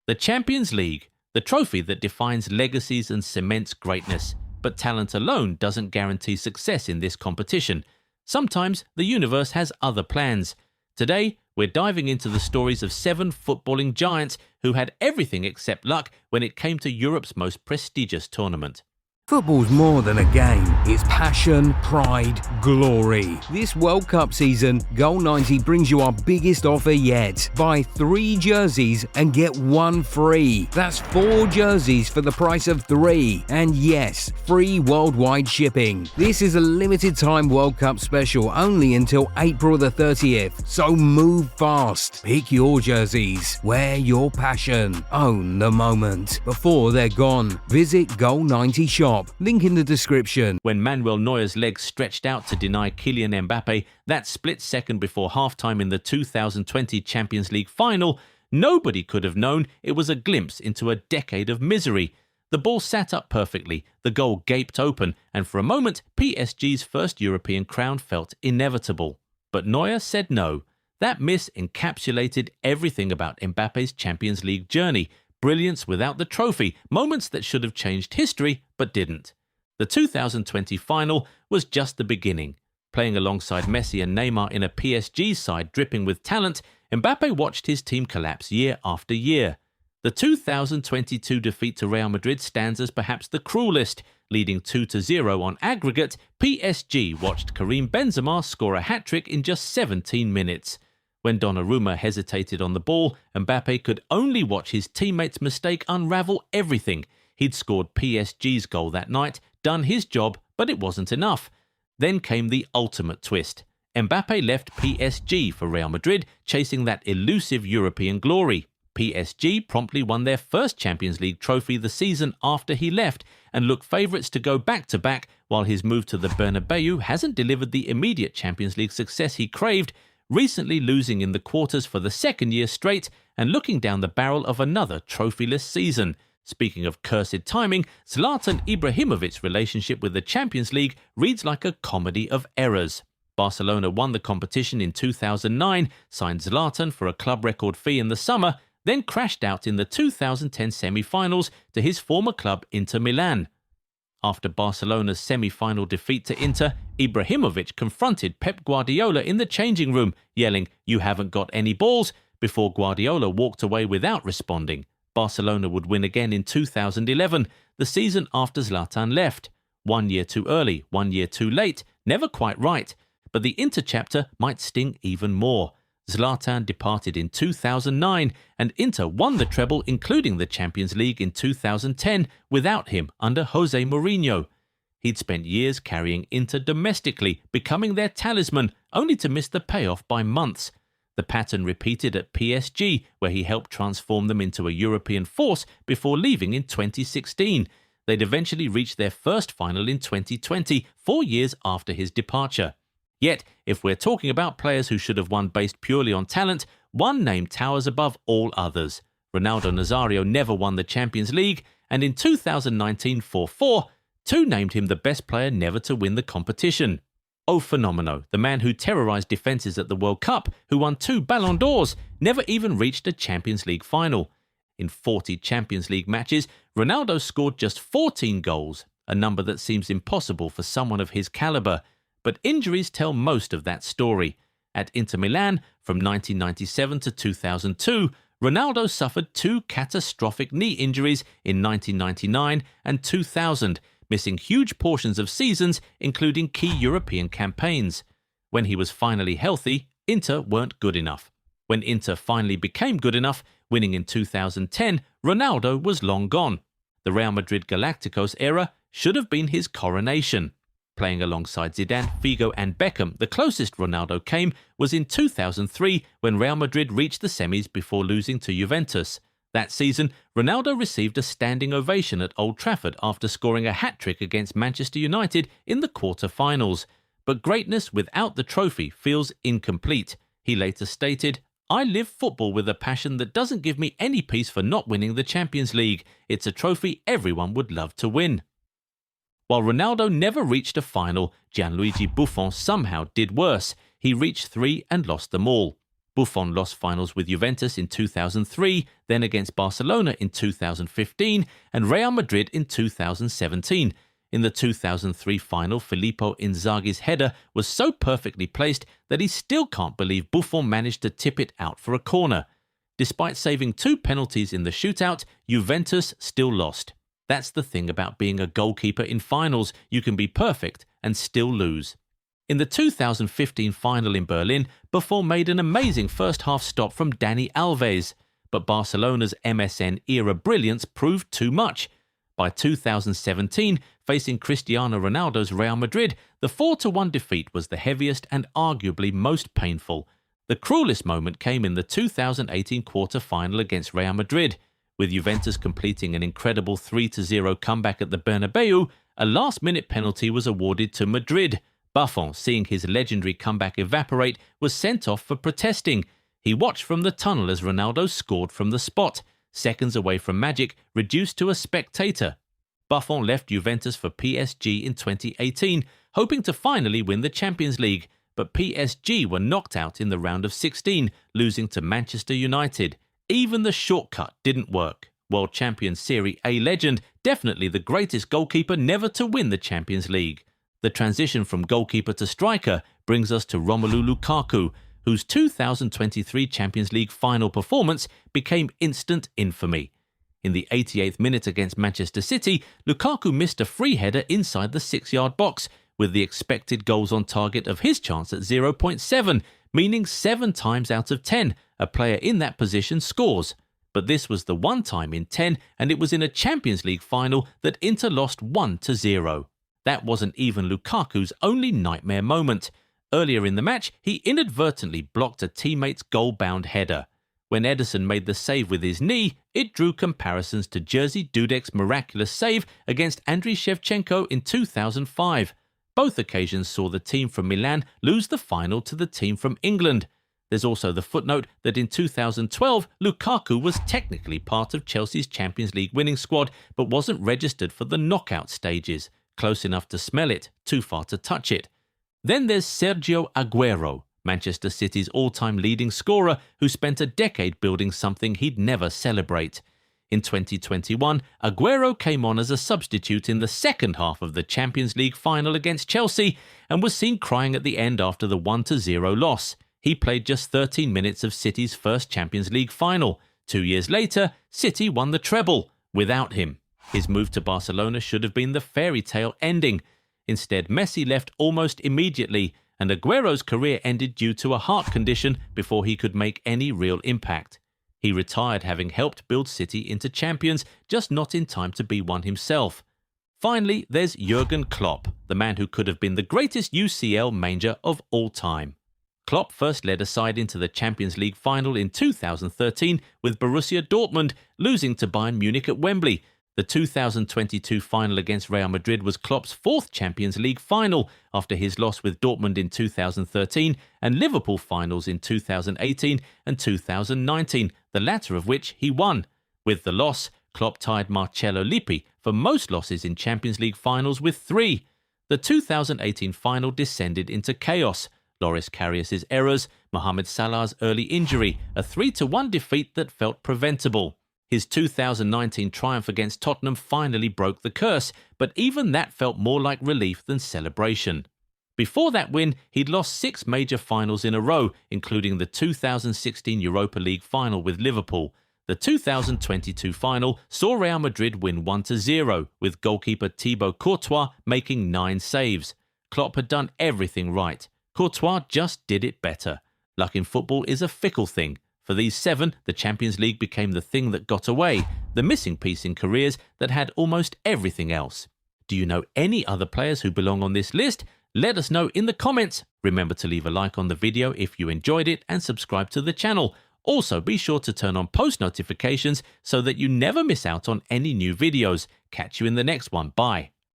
The Champions League, the trophy that defines legacies and cements greatness. But talent alone doesn't guarantee success in this competition. Sometimes the universe has other plans. Today, we're diving into the stories of 7 footballing giants who had everything except luck when it came to Europe's most prestigious tournament. Football's more than a game. It's passion, pride, glory. This World Cup season, Goal90 brings you our biggest offer yet. Buy 3 jerseys and get 1 free. That's 4 jerseys for the price of 3. And yes, free worldwide shipping. This is a limited time World Cup special only until April the 30th. So move fast. Pick your jerseys. Wear your passion. Own the moment before they're gone. Visit Goal90 Shop. Link in the description. When Manuel Neuer's legs stretched out to deny Kylian Mbappé that split second before halftime in the 2020 Champions League final, nobody could have known it was a glimpse into a decade of misery. The ball sat up perfectly, the goal gaped open, and for a moment PSG's first European crown felt inevitable. But Neuer said no. That miss encapsulated everything about Mbappe's Champions League journey. Brilliance without the trophy, moments that should have changed history but didn't. The 2020 final was just the beginning. Playing alongside Messi and Neymar in a PSG side dripping with talent, Mbappé watched his team collapse year after year. The 2022 defeat to Real Madrid stands as perhaps the cruelest. Leading 2-0 on aggregate, PSG watched Karim Benzema score a hat-trick in just 17 minutes. When Donnarumma hesitated on the ball, Mbappé could only watch his teammate's mistake unravel everything. He'd scored PSG's goal that night, done his job, but it wasn't enough. Then came the ultimate twist. Mbappé left PSG for Real Madrid, chasing that elusive European glory. PSG promptly won their first Champions League trophy the season after he left, and look favourites to go back-to-back, while his move to the Bernabeu hasn't delivered the immediate Champions League success he craved, recently losing in the quarters for the second year straight and looking down the barrel of another trophyless season. Speaking of cursed timing, Zlatan Ibrahimovic's relationship with the Champions League reads like a comedy of errors. Barcelona won the competition in 2009, signed Zlatan for a club record fee in the summer, then crashed out in the 2010 semi-finals to his former club Inter Milan. After Barcelona's semi-final defeat to Inter, Ibrahimovic confronted Pep Guardiola in the changing room, yelling, "You haven't got any balls," before Guardiola walked away without responding. Barcelona would win again in 2011, the season after Zlatan left. 1 year too early, 1 year too late, never quite right. But the Inter chapter might sting even more. Zlatan departed in 2009, and Inter won the treble, including the Champions League in 2010, without him under Jose Mourinho. He'd spent years carrying Inter domestically, becoming their talisman, only to miss the payoff by months. The pattern repeated at PSG, where he helped transform them into a European force before leaving in 2016. They'd eventually reach their first final in 2020, 4 years after his departure. Yet, if we're talking about players who should have won based purely on talent, one name towers above all others. Ronaldo Nazario never won the Champions League, and in 2019 4-4, 2 named him the best player never to win the competition. Oh Fenomeno, the man who terrorized defenses at the World Cup, who won 2 Ballon d'Ors, never even reached a Champions League final. In 40 Champions League matches, Ronaldo scored just 14 goals, a number that seems impossible for someone of his caliber. But injuries tell most of that story. At Inter Milan, from 1997 to 2002, Ronaldo suffered 2 catastrophic knee injuries in 1999 and 2000, missing huge portions of seasons, including key European campaigns. When he was finally healthy, Inter weren't good enough. When Inter finally became good enough, winning in 2010, Ronaldo was long gone. The Real Madrid Galacticos era should have been his coronation. Playing alongside Zidane, Figo and Beckham, the closest Ronaldo came was in 2003 when Real Madrid reached the semis before losing to Juventus. That season, Ronaldo received a standing ovation at Old Trafford after scoring a hat-trick against Manchester United in the quarter-finals. But greatness without the trophy feels incomplete. He later stated, "I live football with a passion that doesn't give me any peace for not winning the Champions League. It's a trophy everyone would love to win." While Ronaldo never reached a final, Gianluigi Buffon somehow did worse. He reached 3 and lost them all. Buffon lost finals with Juventus in 2003, then against Barcelona in 2015, and Real Madrid in 2017. In the 2003 final, Filippo Inzaghi's header was so perfectly placed that he still can't believe Buffon managed to tip it out for a corner. Despite saving 2 penalties in the shootout, Juventus still lost. That's the thing about being a goalkeeper in finals. You can be perfect and still lose. In the 2015 final in Berlin, Buffon made an amazing first-half stop from Dani Alves, but Barcelona's MSN-era brilliance proved too much. By 2017, facing Cristiano Ronaldo's Real Madrid, the 4-1 defeat was the heaviest and arguably most painful. The cruelest moment came in the 2018 quarter-final against Real Madrid. With Juventus completing an incredible 3-0 comeback at the Bernabeu, a last-minute penalty was awarded to Madrid. Buffon, seeing his legendary comeback evaporate, was sent off for protesting. He watched from the tunnel as Ronaldo scored from the spot, seconds away from magic, reduced to a spectator. Buffon left Juventus for PSG in 2018, hoping to finally win the Champions League, but PSG were knocked out in the round of 16, losing to Manchester United. Even the shortcut didn't work. World champion Serie A legend, definitely the greatest goalkeeper never to win the Champions League. The transition from goalkeeper to striker brings us to Romelu Lukaku, whose 2023 Champions League final performance became instant infamy. In the 88th minute against Manchester City, Lukaku missed a free header inside the 6-yard box, with the expected goals on target of his chance at 0.7, meaning 7 times out of 10 a player in that position scores. But this was the one time in 10, and it was in a Champions League final that Inter lost 1-0. That wasn't even Lukaku's only nightmare moment. Earlier in the match, he inadvertently blocked a teammate's goal-bound header. When Ederson made the save with his knee, it drew comparisons to Jerzy Dudek's miraculous save against Andriy Shevchenko in 2005. Both occasions saw the team from Milan lose the final to the team from England. There's also the footnote that in 2012, Lukaku was technically part of Chelsea's Champions League winning squad, but wasn't registered for the knockout stages. Close enough to smell it, too far to touch it. Then there's Sergio Aguero, Manchester City's all-time leading scorer, who spent a decade building something he'd never celebrate. In 2021, Aguero came on as a substitute in the second half of the Champions League final against Chelsea and was seen crying at the end after the 1-0 loss. He played just 13 minutes of City's first Champions League final. 2 years later, City won the treble without him. His move to Barcelona should have been the fairy tale ending. Instead, Messi left almost immediately, and Aguero's career ended due to a heart condition before he could make any real impact. He retired having helped build City into champions, just not in time to be one himself. Finally, there's Jurgen Klopp, the man who could have been the greatest UCL manager of all time. Klopp first led a side into the Champions League final in 2013 with Borussia Dortmund, losing to Bayern Munich at Wembley. The 2022 final against Real Madrid was Klopp's 4th Champions League final after his loss with Dortmund in 2013 and Liverpool finals in 2018 and 2019, the latter of which he won. With the loss, Klopp tied Marcello Lippi for most losses in Champions League finals with 3. The 2018 final descended into chaos. Loris Karius's errors, Mohamed Salah's early injury, a 3-1 defeat that felt preventable. His 2019 triumph against Tottenham finally broke the curse, but even that felt more like relief than celebration. Before that win, he'd lost 6 major finals in a row, including the 2016 Europa League final with Liverpool. The 2022 final saw Real Madrid win 1-0, with goalkeeper Thibaut Courtois making 9 saves. Klopp had done everything right. Courtois just did it better. Luck in football is a fickle thing. For these 7, the Champions League became the thing that got away, the missing piece in careers that had almost everything else. Do you know any other players who belong on this list? Let us know in the comments. Remember to leave a like on the video if you enjoyed it and subscribe to the channel. Also, be sure to turn on post notifications so that you never miss out on any new videos. Catch you in the next one. Bye.